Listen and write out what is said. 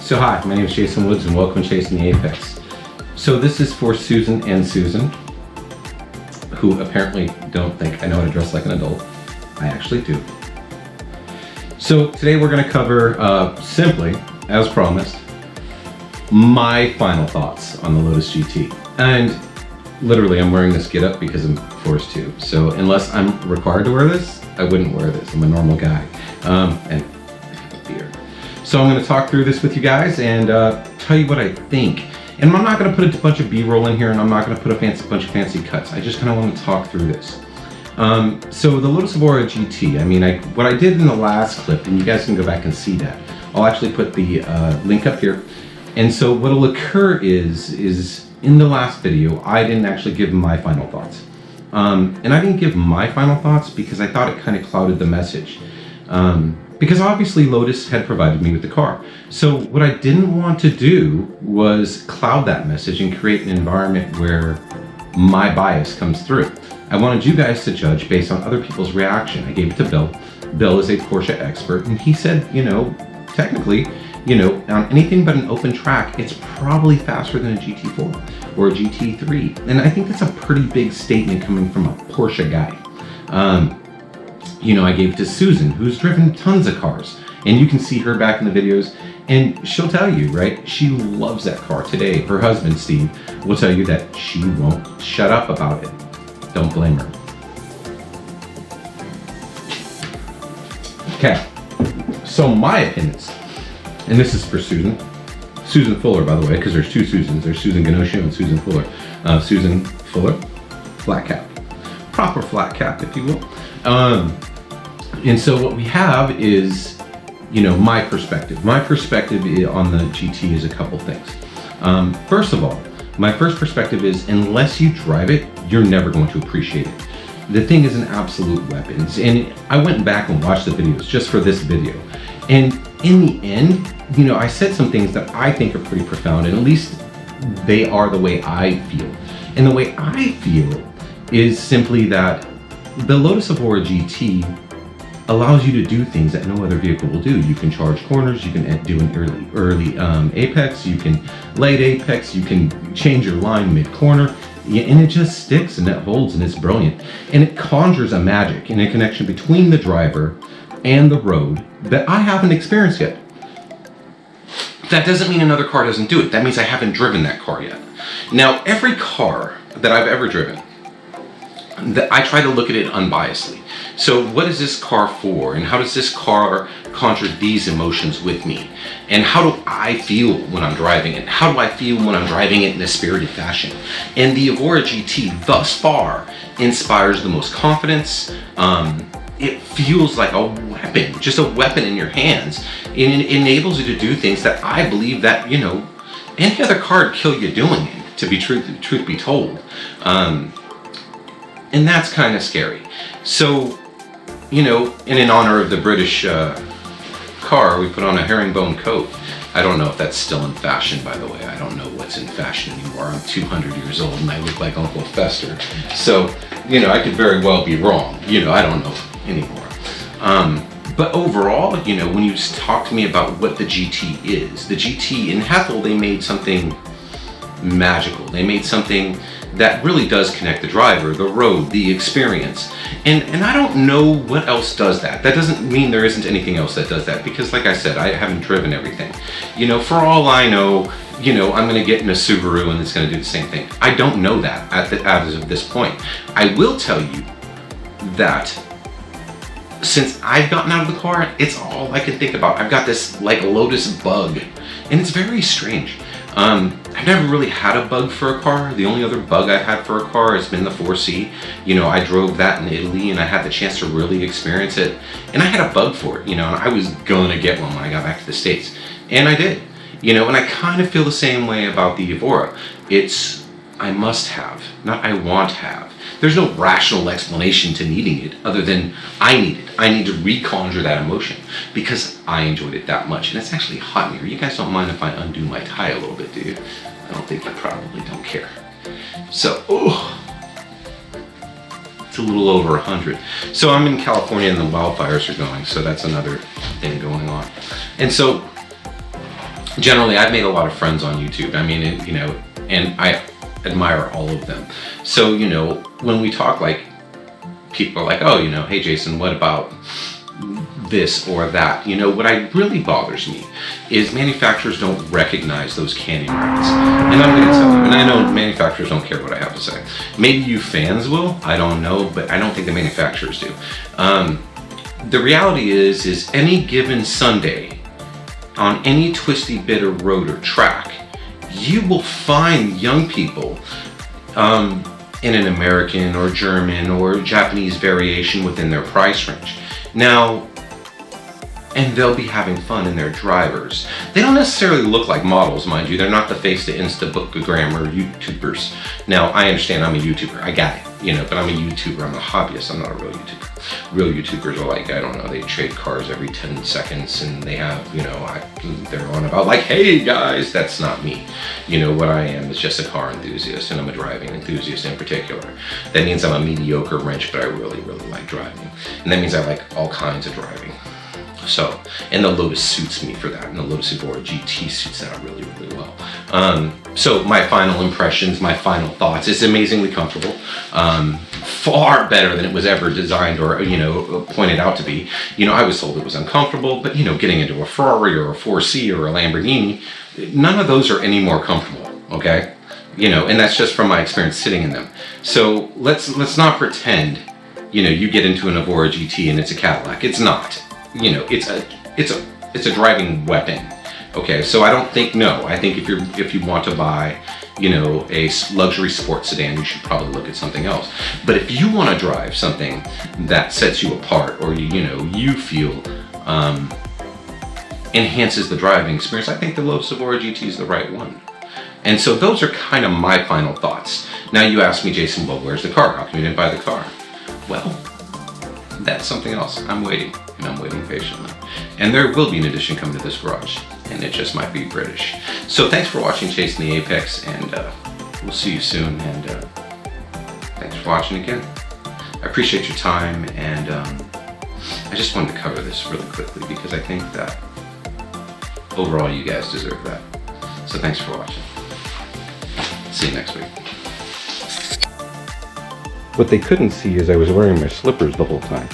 So hi, my name is Jason Woods and welcome to Chasing the Apex. So this is for Susan and Susan, who apparently don't think I know how to dress like an adult. I actually do. So today we're going to cover, simply, as promised, my final thoughts on the Lotus GT. And literally I'm wearing this getup because I'm forced to. So unless I'm required to wear this, I wouldn't wear this. I'm a normal guy. And I have a beard. So I'm going to talk through this with you guys and tell you what I think. And I'm not going to put a bunch of B-roll in here, and I'm not going to put a bunch of fancy cuts. I just kind of want to talk through this. So the Lotus Evora GT, I mean, what I did in the last clip, and you guys can go back and see that. I'll actually put the link up here. And so what'll occur is in the last video, I didn't actually give my final thoughts. And I didn't give my final thoughts because I thought it kind of clouded the message. Because obviously Lotus had provided me with the car. So what I didn't want to do was cloud that message and create an environment where my bias comes through. I wanted you guys to judge based on other people's reaction. I gave it to Bill. Bill is a Porsche expert, and he said, you know, technically, you know, on anything but an open track, it's probably faster than a GT4 or a GT3. And I think that's a pretty big statement coming from a Porsche guy. You know, I gave it to Susan, who's driven tons of cars, and you can see her back in the videos, and she'll tell you, right? She loves that car today. Her husband, Steve, will tell you that she won't shut up about it. Don't blame her. Okay, so my opinions, and this is for Susan. Susan Fuller, by the way, because there's two Susans. There's Susan Ginochio and Susan Fuller. Susan Fuller, flat cap. Proper flat cap, if you will. And so what we have is, you know, my perspective. My perspective on the GT is a couple things. First of all, my first perspective is unless you drive it, you're never going to appreciate it. The thing is an absolute weapon. And I went back and watched the videos just for this video. And in the end, you know, I said some things that I think are pretty profound, and at least they are the way I feel. And the way I feel is simply that the Lotus Evora GT allows you to do things that no other vehicle will do. You can charge corners, you can do an early apex, you can late apex, you can change your line mid-corner, and it just sticks and it holds and it's brilliant. And it conjures a magic and a connection between the driver and the road that I haven't experienced yet. That doesn't mean another car doesn't do it. That means I haven't driven that car yet. Now, every car that I've ever driven, I try to look at it unbiasedly. So what is this car for, and how does this car conjure these emotions with me? And how do I feel when I'm driving it? How do I feel when I'm driving it in a spirited fashion? And the Evora GT thus far inspires the most confidence. It feels like a weapon, just a weapon in your hands. And it enables you to do things that I believe that, you know, any other car would kill you doing it, to be truth be told. And that's kind of scary. So, you know, in honor of the British car, we put on a herringbone coat. I don't know if that's still in fashion, by the way. I don't know what's in fashion anymore. I'm 200 years old and I look like Uncle Fester. So, you know, I could very well be wrong. You know, I don't know anymore. But overall, you know, when you talk to me about what the GT is, the GT in Hethel, they made something magical. They made something that really does connect the driver, the road, the experience. And I don't know what else does that. That doesn't mean there isn't anything else that does that, because like I said, I haven't driven everything. You know, for all I know, you know, I'm gonna get in a Subaru and it's gonna do the same thing. I don't know that as of this point. I will tell you that since I've gotten out of the car, it's all I can think about. I've got this like Lotus bug, and it's very strange. I've never really had a bug for a car. The only other bug I've had for a car has been the 4C. You know, I drove that in Italy and I had the chance to really experience it. And I had a bug for it, you know, and I was gonna get one when I got back to the States. And I did, you know, and I kind of feel the same way about the Evora. It's, I must have, not I want to have. There's no rational explanation to needing it other than I need it. I need to reconjure that emotion because I enjoyed it that much. And it's actually hot in here. You guys don't mind if I undo my tie a little bit, do you? I don't think you probably don't care. So, it's a little over 100. So I'm in California and the wildfires are going, so that's another thing going on. And so generally, I've made a lot of friends on YouTube. I mean, you know, and I admire all of them. So, you know, when we talk, like, people are like, oh, you know, hey Jason, what about this or that? You know, what really bothers me is manufacturers don't recognize those canning rights. And I'm going to tell you, and I know manufacturers don't care what I have to say. Maybe you fans will, I don't know, but I don't think the manufacturers do. The reality is any given Sunday, on any twisty bit of road or track, you will find young people in an American or German or Japanese variation within their price range. Now, and they'll be having fun in their drivers. They don't necessarily look like models, mind you. They're not the face to Instagram or YouTubers. Now, I understand I'm a YouTuber, I got it, you know, but I'm a YouTuber, I'm a hobbyist, I'm not a real YouTuber. Real YouTubers are like, I don't know, they trade cars every 10 seconds and they have, you know, they're on about like, hey guys, that's not me. You know, what I am is just a car enthusiast, and I'm a driving enthusiast in particular. That means I'm a mediocre wrench, but I really, really like driving. And that means I like all kinds of driving. So, and the Lotus suits me for that, and the Lotus Evora GT suits that really, really well. So my final impressions, my final thoughts, it's amazingly comfortable. Far better than it was ever designed or, you know, pointed out to be. You know, I was told it was uncomfortable, but, you know, getting into a Ferrari or a 4C or a Lamborghini, none of those are any more comfortable, okay? You know, and that's just from my experience sitting in them. So let's not pretend, you know, you get into an Evora GT and it's a Cadillac. It's not. You know, it's a driving weapon. Okay, so I don't think, no. I think if you want to buy, you know, a luxury sports sedan, you should probably look at something else. But if you want to drive something that sets you apart, or you feel enhances the driving experience, I think the Lotus Evora GT is the right one. And so those are kind of my final thoughts. Now you ask me, Jason, well, where's the car? How come you didn't buy the car? Well, that's something else. I'm waiting, and I'm waiting patiently. And there will be an edition coming to this garage, and it just might be British. So thanks for watching Chasing the Apex, and we'll see you soon, and thanks for watching again. I appreciate your time, and I just wanted to cover this really quickly because I think that overall you guys deserve that. So thanks for watching. See you next week. What they couldn't see is I was wearing my slippers the whole time.